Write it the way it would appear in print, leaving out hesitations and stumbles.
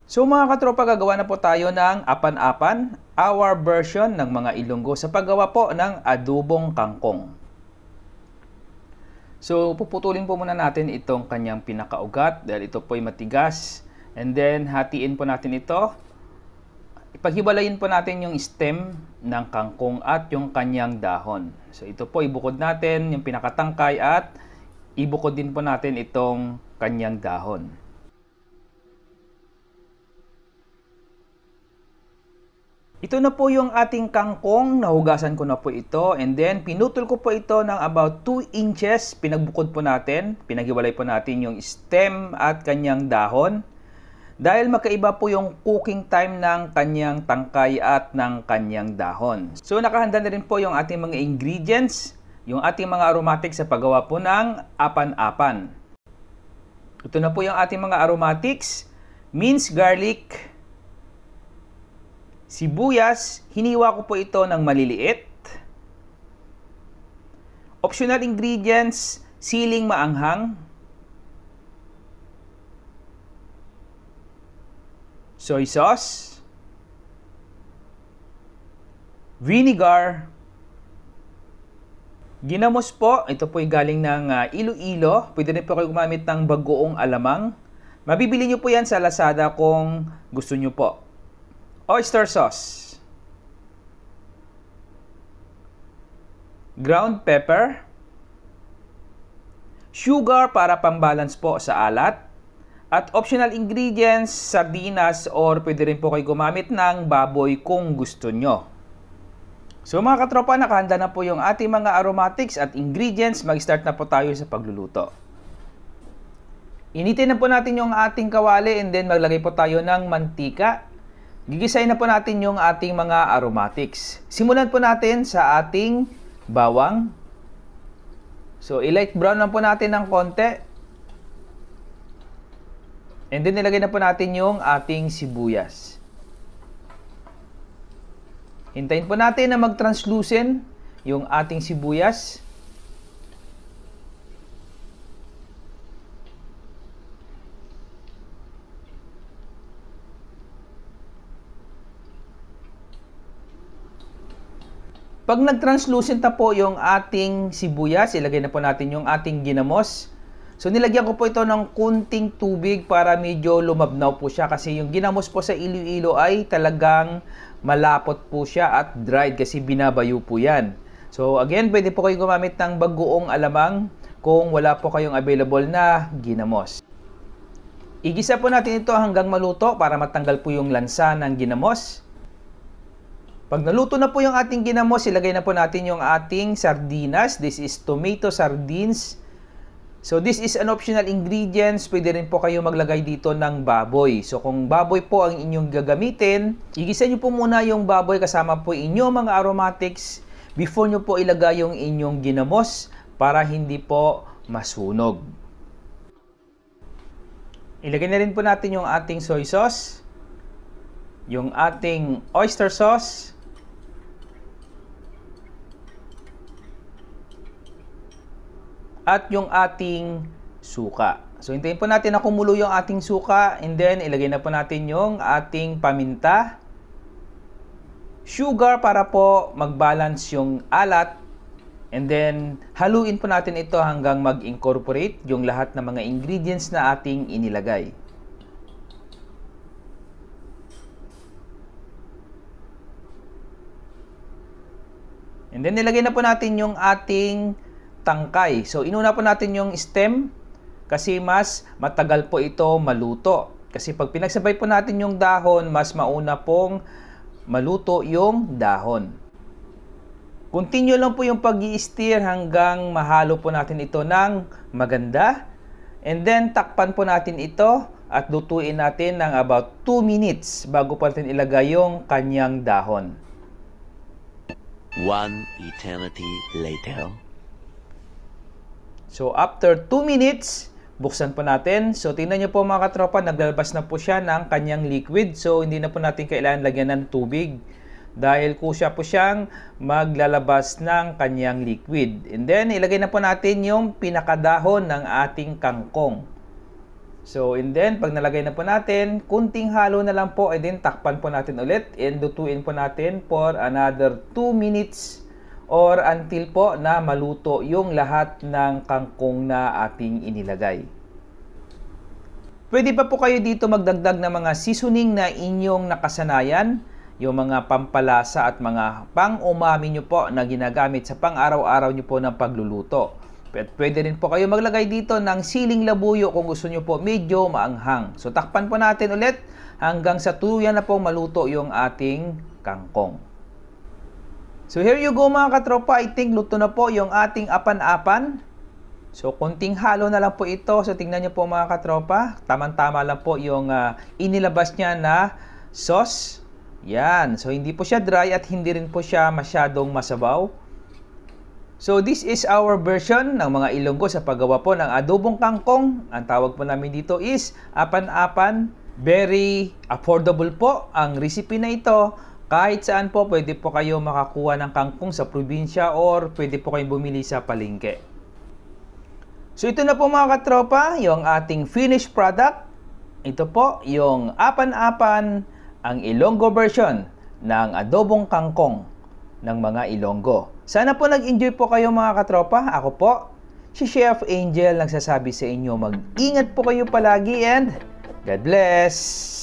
So mga katropa, gagawa na po tayo ng apan-apan, our version ng mga Ilonggo sa paggawa po ng adobong kangkong. So puputulin po muna natin itong kanyang pinakaugat dahil ito po ay matigas. And then hatiin po natin ito. Ipaghibalayin po natin yung stem ng kangkong at yung kanyang dahon. So ito po ibukod natin yung pinakatangkay at ibukod din po natin itong kanyang dahon. Ito na po yung ating kangkong, nahugasan ko na po ito, and then pinutol ko po ito ng about 2 inches, pinagbukod po natin, pinaghiwalay po natin yung stem at kanyang dahon. Dahil magkaiba po yung cooking time ng kanyang tangkay at ng kanyang dahon. So nakahanda na rin po yung ating mga ingredients, yung ating mga aromatics sa paggawa po ng apan-apan. Ito na po yung ating mga aromatics, minced garlic, sibuyas, hiniwa ko po ito ng maliliit. Optional ingredients, siling maanghang, soy sauce, vinegar, ginamos po, ito po ay galing ng Iloilo. Pwede rin po kayo gumamit ng bagoong alamang. Mabibili nyo po yan sa Lazada kung gusto nyo po. Oyster sauce, ground pepper, sugar para pambalance po sa alat, at optional ingredients, sardinas, or pwede rin po kayo gumamit ng baboy kung gusto nyo. So mga katropa, nakahanda na po yung ating mga aromatics at ingredients. Mag-start na po tayo sa pagluluto. Initin na po natin yung ating kawali and then maglagay po tayo ng mantika. Gigisayin na po natin yung ating mga aromatics. Simulan po natin sa ating bawang. So, i-light brown lang po natin ng konti. And then, nilagay na po natin yung ating sibuyas. Hintayin po natin na mag-translucent yung ating sibuyas. Pag nag-translucent na po yung ating sibuyas, ilagay na po natin yung ating ginamos. So nilagyan ko po ito ng kunting tubig para medyo lumabnaw po siya kasi yung ginamos po sa Iloilo ay talagang malapot po siya at dried kasi binabayo po yan. So again, pwede po kayo gumamit ng bagoong alamang kung wala po kayong available na ginamos. Igisa po natin ito hanggang maluto para matanggal po yung lansa ng ginamos. Pag naluto na po yung ating ginamos, ilagay na po natin yung ating sardinas. This is tomato sardines. So this is an optional ingredients. Pwede rin po kayo maglagay dito ng baboy. So kung baboy po ang inyong gagamitin, igisa nyo po muna yung baboy kasama po inyong mga aromatics before nyo po ilagay yung inyong ginamos para hindi po masunog. Ilagay na rin po natin yung ating soy sauce, yung ating oyster sauce, at yung ating suka. So, hintayin po natin na kumulo yung ating suka and then ilagay na po natin yung ating paminta, sugar para po mag-balance yung alat, and then haluin po natin ito hanggang mag-incorporate yung lahat ng mga ingredients na ating inilagay. And then nilagay na po natin yung ating tangkay. So, inuna po natin yung stem kasi mas matagal po ito maluto. Kasi pag pinagsabay po natin yung dahon, mas mauna pong maluto yung dahon. Continue lang po yung pag-i-stir hanggang mahalo po natin ito ng maganda. And then, takpan po natin ito at lutuin natin ng about 2 minutes bago po natin ilagay yung kanyang dahon. 1 eternity later. So, after 2 minutes, buksan po natin. So, tingnan nyo po mga katropa, naglalabas na po siya ng kanyang liquid. So, hindi na po natin kailangan lagyan ng tubig dahil kusya po siyang maglalabas ng kanyang liquid. And then, ilagay na po natin yung pinakadahon ng ating kangkong. So, and then, pag nalagay na po natin, kunting halo na lang po, and then takpan po natin ulit, and lutuin po natin for another 2 minutes or until po na maluto yung lahat ng kangkong na ating inilagay. Pwede pa po kayo dito magdagdag ng mga seasoning na inyong nakasanayan, yung mga pampalasa at mga pang-umami nyo po na ginagamit sa pang-araw-araw nyo po ng pagluluto. Pwede rin po kayo maglagay dito ng siling labuyo kung gusto nyo po medyo maanghang. So takpan po natin ulit hanggang sa tuluyan na pong maluto yung ating kangkong. So here you go mga katropa, I think luto na po yung ating apan-apan. So konting halo na lang po ito. So tingnan nyo po mga katropa, tamang-tama lang po yung inilabas niya na sauce. Yan, so hindi po siya dry at hindi rin po siya masyadong masabaw. So this is our version ng mga Ilonggo sa paggawa po ng adobong kangkong. Ang tawag po namin dito is apan-apan. Very affordable po ang recipe na ito. Kahit saan po pwede po kayo makakuha ng kangkong sa probinsya or pwede po kayong bumili sa palengke. So ito na po mga katropa, yung ating finished product. Ito po yung apan-apan, ang Ilonggo version ng adobong kangkong ng mga Ilonggo. Sana po nag-enjoy po kayo mga katropa. Ako po, si Chef Angel, nagsasabi sa inyo, mag-ingat po kayo palagi and God bless!